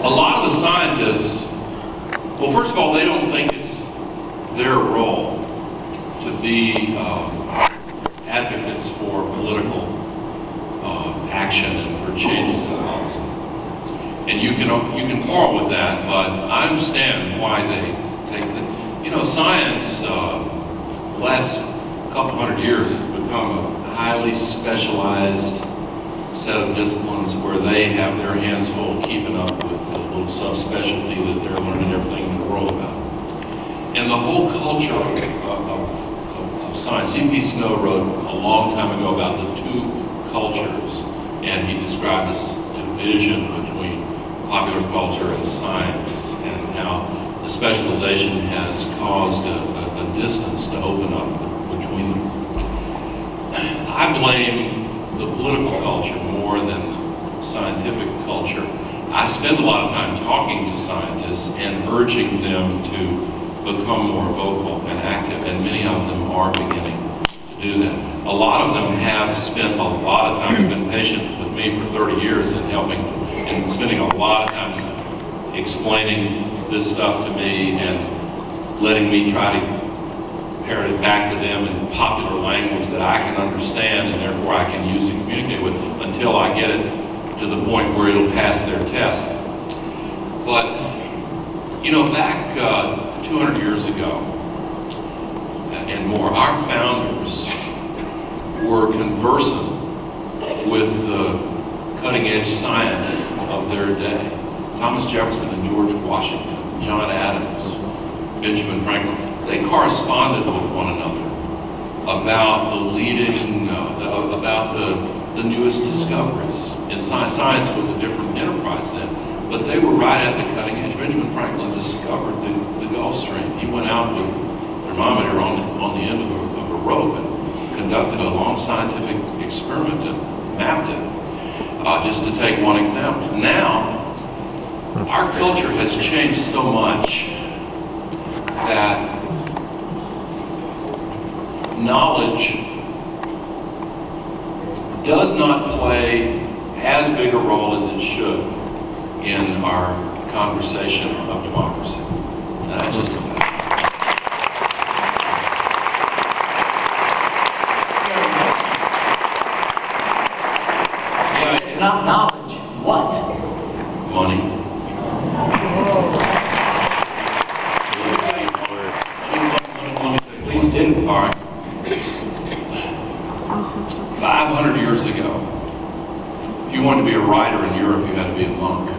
A lot of the scientists, well, first of all, they don't think it's their role to be advocates for political action and for changes in policy. And you can quarrel with that, but I understand why they take the, science, last couple hundred years has become a highly specialized set of disciplines where they have their hands full keeping up with the little subspecialty that they're learning everything in the world about. And the whole culture of science, C.P. Snow wrote a long time ago about the two cultures, and he described this division between popular culture and science, and how the specialization has caused a distance to open up between them. I blame the political culture more than the scientific culture. I spend a lot of time talking to scientists and urging them to become more vocal and active, and many of them are beginning to do that. A lot of them have spent a lot of time, been patient with me for 30 years and helping, and spending a lot of time explaining this stuff to me and letting me try to parrot it back to them in popular language that I can understand and therefore I can use to communicate with until I get it to the point where it'll pass their test. But, back 200 years ago and more, our founders were conversant with the cutting-edge science of their day. Thomas Jefferson and George Washington, John Adams, Benjamin Franklin, they corresponded with one another about the leading, about the newest discoveries. And science was a different enterprise then, but they were right at the cutting edge. Benjamin Franklin discovered the Gulf Stream. He went out with a thermometer on the end of a rope and conducted a long scientific experiment and mapped it, just to take one example. Now, our culture has changed so much that knowledge does not play as big a role as it should in our conversation of democracy. And that's just a fact. Yeah, not knowledge, what? Money. Please didn't. All right. 500 years ago, if you wanted to be a writer in Europe, you had to be a monk.